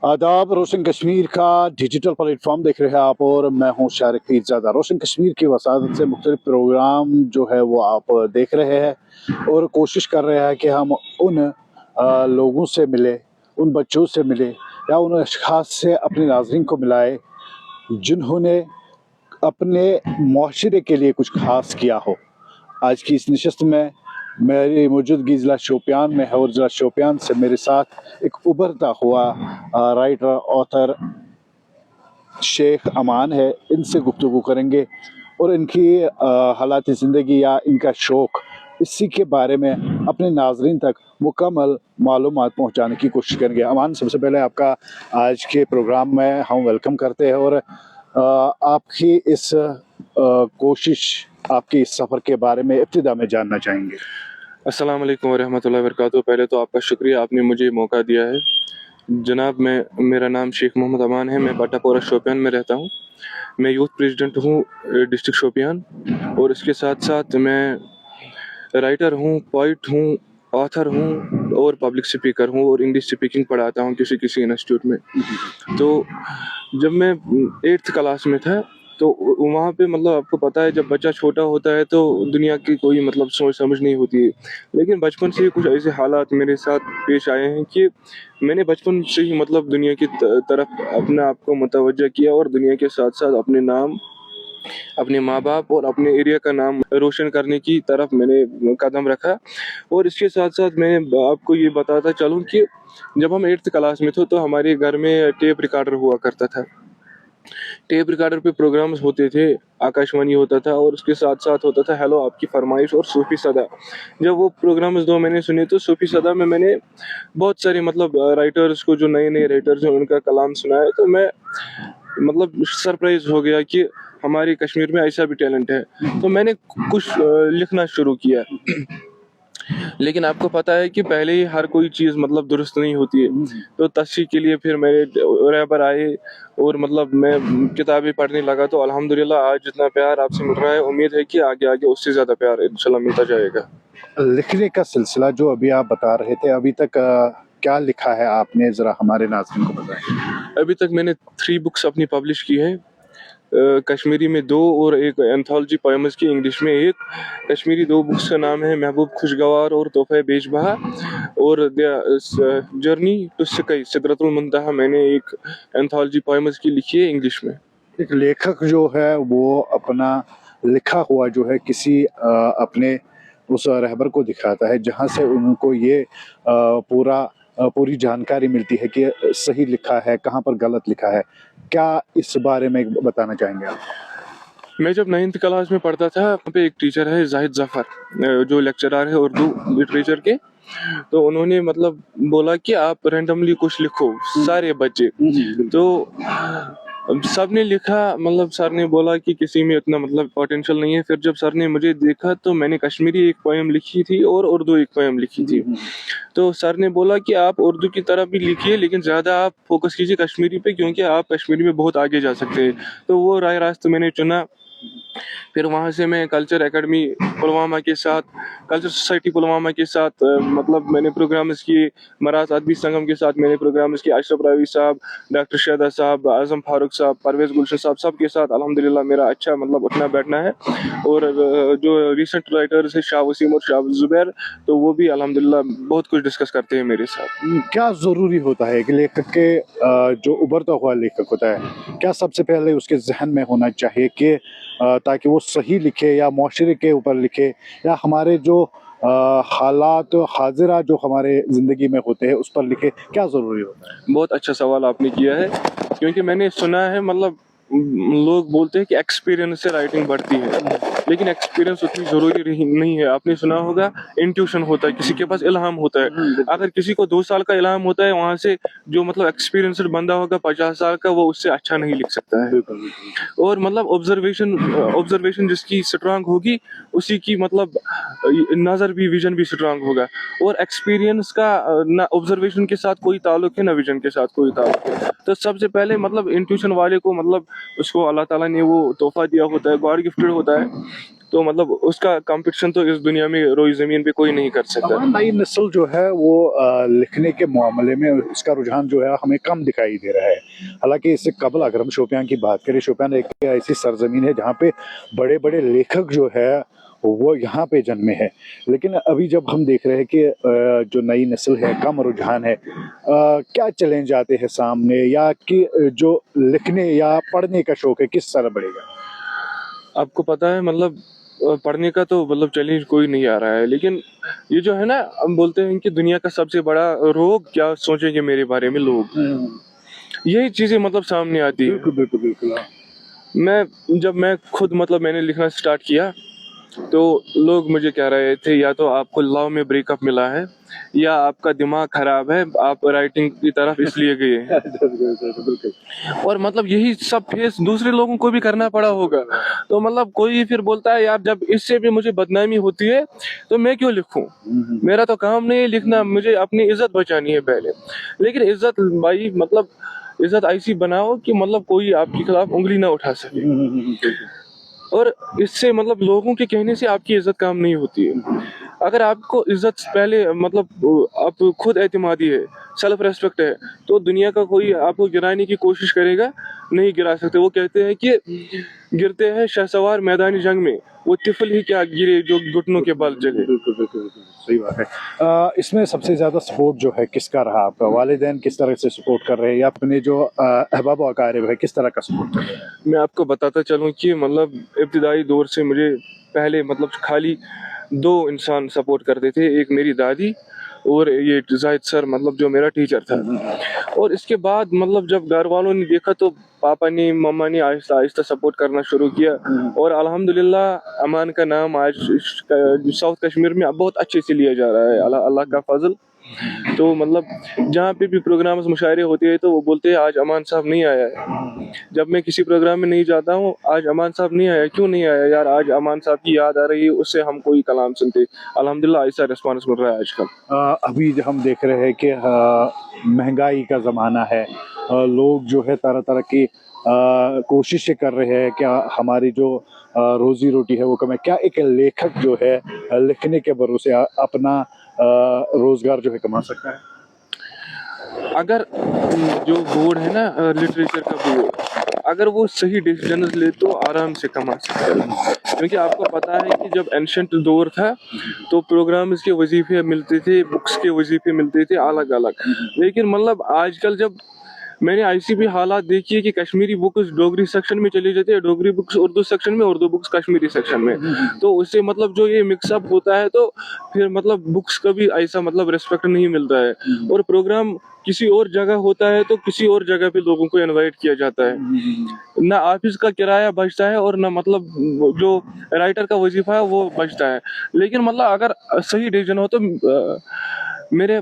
आदाब। रोशन कश्मीर का digital platform देख रहे हैं आप और मैं हूं शारिक पीरजादा। रोशन कश्मीर की वसादत से मुख्तलिफ प्रोग्राम जो है वो आप देख रहे हैं और कोशिश कर रहे हैं कि हम उन लोगों से मिले, उन बच्चों से मिले या उन अशखास से अपने नाज़रीन को मिलाए जिन्होंने अपने मुआशरे के लिए कुछ खास किया हो। आज की इस नशस्त में मेरी मौजूदगी ज़िला शोपियान में है और ज़िला शोपियान से मेरे साथ एक उभरता हुआ राइटर ऑथर शेख अमान है। इनसे गुफ्तगू करेंगे और इनकी हालात ज़िंदगी या इनका शौक़, इसी के बारे में अपने नाज़रीन तक मुकम्मल मालूमात पहुँचाने की कोशिश करेंगे। अमान, सबसे पहले आपका आज के प्रोग्राम में हम वेलकम करते हैं और आपकी इस कोशिश, आपके इस सफ़र के बारे में इब्तिदा में जानना चाहेंगे। अस्सलाम वालेकुम वरहमतुल्लाहि वबरकातुहू। पहले तो आपका शुक्रिया, आपने मुझे मौका दिया है। जनाब, मेरा नाम शेख मोहम्मद अमान है। मैं बाटापोरा शोपियान में रहता हूँ। मैं यूथ प्रेसिडेंट हूँ डिस्ट्रिक्ट शोपियान, और इसके साथ साथ मैं राइटर हूँ, पोइट हूँ, ऑथर हूँ और पब्लिक स्पीकर हूँ, और इंग्लिश स्पीकिंग पढ़ाता हूँ किसी इंस्टीट्यूट में। तो जब मैं 8th क्लास में था तो वहाँ पे मतलब आपको पता है, जब बच्चा छोटा होता है तो दुनिया की कोई मतलब सोच समझ नहीं होती है। लेकिन बचपन से कुछ ऐसे हालात मेरे साथ पेश आए हैं कि मैंने बचपन से ही मतलब दुनिया की तरफ अपने आप को मुतवज्जा किया, और दुनिया के साथ साथ अपने नाम, अपने माँ बाप और अपने एरिया का नाम रोशन करने की तरफ मैंने कदम रखा। और इसके साथ साथ मैं आपको ये बताता चलूँ कि जब हम 8th क्लास में थे तो हमारे घर में टेप रिकॉर्डर हुआ करता था। टेप रिकॉर्डर पे प्रोग्राम्स होते थे, आकाशवाणी होता था, और उसके साथ साथ होता था हेलो आपकी फरमाइश और सूफी सदा। जब वो प्रोग्राम्स 2 मैंने सुने तो सूफी सदा में मैंने बहुत सारे मतलब राइटर्स को, जो नए नए राइटर्स हैं, उनका कलाम सुना है। तो मैं मतलब सरप्राइज हो गया कि हमारे कश्मीर में ऐसा भी टैलेंट है। तो मैंने कुछ लिखना शुरू किया। लेकिन आपको पता है कि पहले ही हर कोई चीज़ मतलब दुरुस्त नहीं होती है। तो तस्सी के लिए फिर मेरे रैपर आए और मतलब मैं किताबें पढ़ने लगा। तो अल्हम्दुलिल्लाह आज जितना प्यार आपसे मिल रहा है, उम्मीद है कि आगे आगे उससे ज़्यादा प्यार इंशाल्लाह मिलता जाएगा। लिखने का सिलसिला जो अभी आप बता रहे थे, अभी तक क्या लिखा है आपने, ज़रा हमारे नाज़रीन को बताएं। अभी तक मैंने 3 बुक्स अपनी पब्लिश की है। कश्मीरी में 2 और एक एंथोलॉजी पोएम्स की इंग्लिश में 1। कश्मीरी 2 बुक्स का नाम है महबूब खुशगवार और तोहफे बेशबहा, और जर्नी टू स्काई सिदरतुल मुंतहा मैंने एक एंथोलॉजी पोएम्स की लिखी है इंग्लिश में। एक लेखक जो है वो अपना लिखा हुआ जो है किसी अपने उस रहबर को दिखाता है, जहाँ से उनको ये पूरी जानकारी मिलती है कि सही लिखा है, कहाँ पर गलत लिखा है। क्या इस बारे में बताना चाहेंगे आप? मैं जब 9th क्लास में पढ़ता था, वहाँ पे एक टीचर है जाहिद जफ़र, जो लेक्चरर है उर्दू लिटरेचर के। तो उन्होंने मतलब बोला कि आप रैंडमली कुछ लिखो, सारे बच्चे। तो सब ने लिखा, मतलब सर ने बोला कि किसी में इतना मतलब पोटेंशियल नहीं है। फिर जब सर ने मुझे देखा तो मैंने कश्मीरी एक पोएम लिखी थी और उर्दू एक पोएम लिखी थी। तो सर ने बोला कि आप उर्दू की तरफ भी लिखिए, लेकिन ज़्यादा आप फोकस कीजिए कश्मीरी पे, क्योंकि आप कश्मीरी में बहुत आगे जा सकते हैं। तो वो रास्ता मैंने चुना। फिर वहाँ से मैं कल्चर एकेडमी पुलवामा के साथ, कल्चर सोसाइटी पुलवामा के साथ मतलब मैंने प्रोग्राम्स किए। मराज अदबी संगम के साथ मैंने प्रोग्राम्स किए। अशरफ रावी साहब, डॉक्टर शादा साहब, आज़म फारूक साहब, परवेज़ गुलशन साहब, सब के साथ अल्हम्दुलिल्लाह मेरा अच्छा मतलब उठना बैठना है। और जो रिसेंट राइटर्स हैं शाह वसीम और शाह ज़ुबैर, तो वो भी अल्हम्दुलिल्लाह बहुत कुछ डिस्कस करते हैं मेरे साथ। क्या ज़रूरी होता है कि लेखक के जो उभरता हुआ लेखक होता है, क्या सबसे पहले उसके जहन में होना चाहिए कि ताकि वो सही लिखे या मुआशरे के ऊपर लिखे या हमारे जो हालात हाजिरा जो हमारे ज़िंदगी में होते हैं उस पर लिखे, क्या ज़रूरी होता है? बहुत अच्छा सवाल आपने किया है, क्योंकि मैंने सुना है मतलब लोग बोलते हैं कि एक्सपीरियंस से राइटिंग बढ़ती है, लेकिन एक्सपीरियंस उतनी ज़रूरी नहीं है। आपने सुना होगा इंट्यूशन होता है, किसी के पास इल्हाम होता है। अगर किसी को 2 साल का इल्हाम होता है, वहाँ से जो मतलब एक्सपीरियंस्ड बंदा होगा 50 साल का, वो उससे अच्छा नहीं लिख सकता है। और मतलब ऑब्जर्वेशन जिसकी स्ट्रांग होगी, उसी की मतलब नज़र भी, विजन भी स्ट्रांग होगा। और एक्सपीरियंस का ना ऑब्जर्वेशन के साथ कोई ताल्लुक है, ना विजन के साथ कोई ताल्लुक है। तो सबसे पहले मतलब इंट्यूशन वाले को मतलब उसको अल्लाह ताला ने वो तोहफा दिया होता है, गॉड गिफ्टेड होता है। तो मतलब उसका कंपटीशन तो इस दुनिया में रोई ज़मीन पे कोई नहीं कर सकता। तमाम नई नस्ल जो है वो लिखने के मामले में इसका रुझान जो है हमें कम दिखाई दे रहा है। हालांकि इससे कबल अगर हम शोपियां की बात करें, शोपियां एक ऐसी सरजमीन है जहाँ पे बड़े बड़े लेखक जो है वो यहाँ पे जन्मे हैं। लेकिन अभी जब हम देख रहे हैं कि जो नई नस्ल है कम रुझान है, क्या चैलेंज आते हैं सामने, या कि जो लिखने या पढ़ने का शौक है किस तरह बढ़ेगा? आपको पता है मतलब पढ़ने का तो मतलब चैलेंज कोई नहीं आ रहा है, लेकिन ये जो है ना, हम बोलते हैं कि दुनिया का सबसे बड़ा रोग क्या सोचेंगे मेरे बारे में लोग, यही चीजें मतलब सामने आती है। बिल्कुल बिल्कुल बिल्कुल, हाँ। मैं खुद मतलब मैंने लिखना स्टार्ट किया तो लोग मुझे कह रहे थे या तो आपको लव में ब्रेकअप मिला है या आपका दिमाग खराब है, आप राइटिंग की तरफ इसलिए गए हैं। बिल्कुल। और मतलब यही सब फेस दूसरे लोगों को भी करना पड़ा होगा। तो मतलब कोई फिर बोलता है यार जब इससे भी मुझे बदनामी होती है तो मैं क्यों लिखूं, मेरा तो काम नहीं है लिखना, मुझे अपनी इज्जत बचानी है पहले। लेकिन इज्जत भाई मतलब इज्जत ऐसी बनाओ कि मतलब कोई आपके खिलाफ उंगली ना उठा सके। और इससे मतलब लोगों के कहने से आपकी इज्जत काम नहीं होती है। अगर आपको इज्जत पहले मतलब आप खुद एतमादी है, सेल्फ रेस्पेक्ट है, तो दुनिया का कोई आपको गिराने की कोशिश करेगा नहीं गिरा सकते। वो कहते हैं कि गिरते हैं शहसवार मैदानी जंग में, वो तिफल ही क्या गिरे जो घुटनों के बल जले। बिल्कुल बिल्कुल बिल्कुल, सही बात है। इसमें सबसे ज्यादा सपोर्ट जो है किसका रहा आपका? वालिदैन किस तरह से सपोर्ट कर रहे हैं, या अपने जो अहबाब व अकारिब है किस तरह का सपोर्ट कर रहे हैं? मैं आपको बताता चलूं कि मतलब इब्तिदाई दौर से मुझे पहले मतलब खाली दो इंसान सपोर्ट करते थे, एक मेरी दादी और ये जाहिद सर मतलब जो मेरा टीचर था। और इसके बाद मतलब जब घर वालों ने देखा तो पापा ने मम्मा ने आहिस्ता आहिस्ता सपोर्ट करना शुरू किया। और अल्हम्दुलिल्लाह अमान का नाम आज साउथ कश्मीर में अब बहुत अच्छे से लिया जा रहा है, अल्लाह का फजल। तो मतलब जहाँ पे भी प्रोग्राम मुशायरे होते हैं तो वो बोलते हैं आज अमान साहब नहीं आया है। जब मैं किसी प्रोग्राम में नहीं जाता हूँ, आज अमान साहब नहीं आया, क्यों नहीं आया यार, आज अमान साहब की याद आ रही है, उससे हम कोई कलाम सुनते। अल्हम्दुलिल्लाह ऐसा रिस्पांस मिल रहा है आजकल। अभी हम देख रहे हैं कि महंगाई का ज़माना है। लोग जो है तरह तरह की कोशिशें कर रहे हैं कि हमारी जो रोजी रोटी है वो कम है। क्या एक लेखक जो है लिखने के भरोसे अपना रोजगार जो है कमा सकता है? अगर जो बोर्ड है ना लिटरेचर का बोर्ड, अगर वो सही डिसीजन ले तो आराम से कमा सकता है। क्योंकि आपको पता है कि जब एंशंट दौर था तो प्रोग्राम्स के वजीफे मिलते थे, बुक्स के वजीफे मिलते थे अलग अलग। लेकिन मतलब आजकल जब मैंने ऐसी भी हालात देखी है कि कश्मीरी बुक्स डोगरी सेक्शन में चली जाती है, डोगरी बुक्स उर्दू सेक्शन में, उर्दू बुक्स कश्मीरी सेक्शन में। तो उससे मतलब जो ये मिक्सअप होता है तो फिर मतलब बुक्स का भी ऐसा मतलब रिस्पेक्ट नहीं मिलता है। और प्रोग्राम किसी और जगह होता है तो किसी और जगह पे लोगों को इनवाइट किया जाता है, ना ऑफिस का किराया बचता है और ना मतलब जो राइटर का वजीफा है वो बचता है। लेकिन मतलब अगर सही डिसीजन हो तो मेरे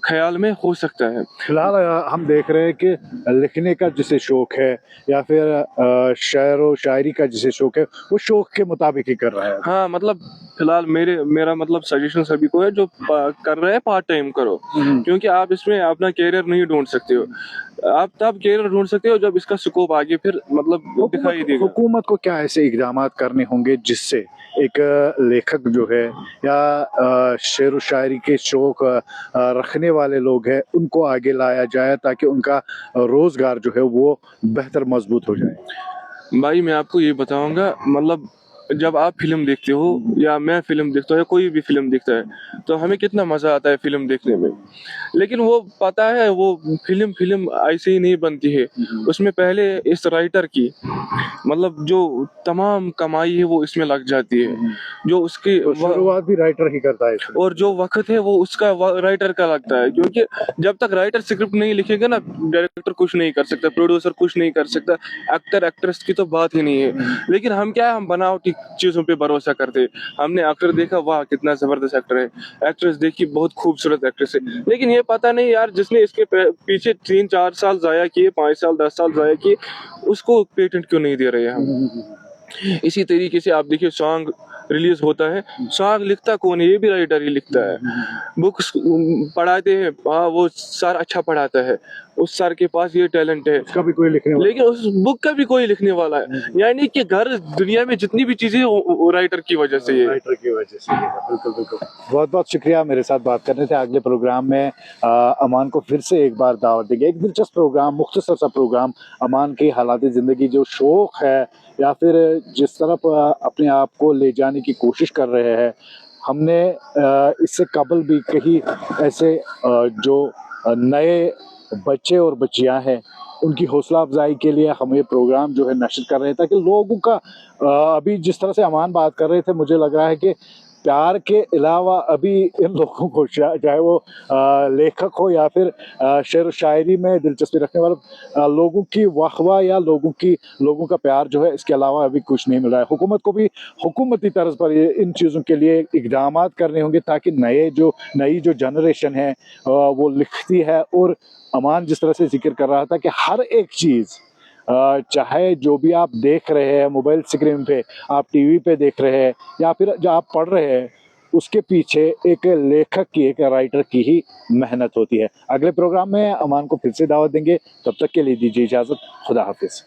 ख्याल में हो सकता है। फिलहाल हम देख रहे हैं कि लिखने का जिसे शौक है या फिर शायर व शायरी का जिसे शौक है वो शौक के मुताबिक ही कर रहा है। हाँ मतलब फिलहाल मेरा मतलब सजेशन सभी को है जो कर रहे हैं पार्ट टाइम करो, क्योंकि आप इसमें अपना कैरियर नहीं ढूंढ सकते हो। आप तब कैरियर ढूंढ सकते हो जब इसका स्कोप आगे फिर मतलब दिखाई देगा। हुकूमत को क्या ऐसे इकदाम करने होंगे जिससे एक लेखक जो है या शेर व शायरी के शौक रखने वाले लोग हैं उनको आगे लाया जाए ताकि उनका रोजगार जो है वो बेहतर मजबूत हो जाए? भाई मैं आपको ये बताऊंगा, मतलब जब आप फिल्म देखते हो या मैं फिल्म देखता हूँ या कोई भी फिल्म देखता है तो हमें कितना मजा आता है फिल्म देखने में। लेकिन वो पता है वो फिल्म ऐसे ही नहीं बनती है, उसमें पहले इस राइटर की मतलब जो तमाम कमाई है वो इसमें लग जाती है, जो उसकी तो शुरुआत भी राइटर ही करता है इसमें। और जो वक्त है वो उसका राइटर का लगता है। क्योंकि जब तक राइटर स्क्रिप्ट नहीं लिखेगा ना, डायरेक्टर कुछ नहीं कर सकता, प्रोड्यूसर कुछ नहीं कर सकता, एक्टर एक्ट्रेस की तो बात ही नहीं है। लेकिन हम क्या है, हम बनावटी चीजों पे भरोसा करते हैं। हमने एक्टर देखा, वाह कितना जबरदस्त एक्टर है, एक्ट्रेस देखी बहुत खूबसूरत एक्ट्रेस है, लेकिन ये पता नहीं यार जिसने इसके पीछे 3-4 साल जाया किए, 5 साल 10 साल जाया किए, उसको पेटेंट क्यों नहीं दे रहे हैं हम। इसी तरीके से आप देखिए सॉन्ग रिलीज होता है, सॉन्ग लिखता कौन है? ये भी राइटर ही लिखता है। बुक्स पढ़ाते हैं, हाँ वो सर अच्छा पढ़ाता है, उस सर के पास ये टैलेंट है, उसका भी कोई लिखने वाला लेकिन उस बुक का भी कोई लिखने वाला है। यानी कि घर दुनिया में जितनी भी चीजें वो राइटर की वजह से ये राइटर की वजह से। बिल्कुल बिल्कुल, बहुत बहुत शुक्रिया मेरे साथ बात करने थे। अगले प्रोग्राम में अमान को फिर से एक बार दावत देंगे, एक दिलचस्प प्रोग्राम, मुख्तसर सा प्रोग्राम, अमान की हालात ज़िंदगी, जो शौक़ है या फिर जिस तरफ अपने आप को ले जाने की कोशिश कर रहे हैं। हमने इससे कबल भी कहीं ऐसे जो नए बच्चे और बच्चियां हैं, उनकी हौसला अफजाई के लिए हम ये प्रोग्राम जो है नशर कर रहे हैं, ताकि लोगों का अभी जिस तरह से अमान बात कर रहे थे, मुझे लग रहा है कि प्यार के अलावा अभी इन लोगों को चाहे वो लेखक हो या फिर शेर व शायरी में दिलचस्पी रखने वाले लोगों की वाहवा या लोगों का प्यार जो है, इसके अलावा अभी कुछ नहीं मिल रहा है। हुकूमत को भी हुकूमती तर्ज पर ये इन चीज़ों के लिए इक़दाम करने होंगे, ताकि नई जो जनरेशन है वो लिखती है। और अमान जिस तरह से जिक्र कर रहा था कि हर एक चीज़, चाहे जो भी आप देख रहे हैं मोबाइल स्क्रीन पे, आप टीवी पे देख रहे हैं या फिर जो आप पढ़ रहे हैं, उसके पीछे एक लेखक की, एक राइटर की ही मेहनत होती है। अगले प्रोग्राम में अमान को फिर से दावत देंगे, तब तक के लिए दीजिए इजाज़त। खुदा हाफिज़।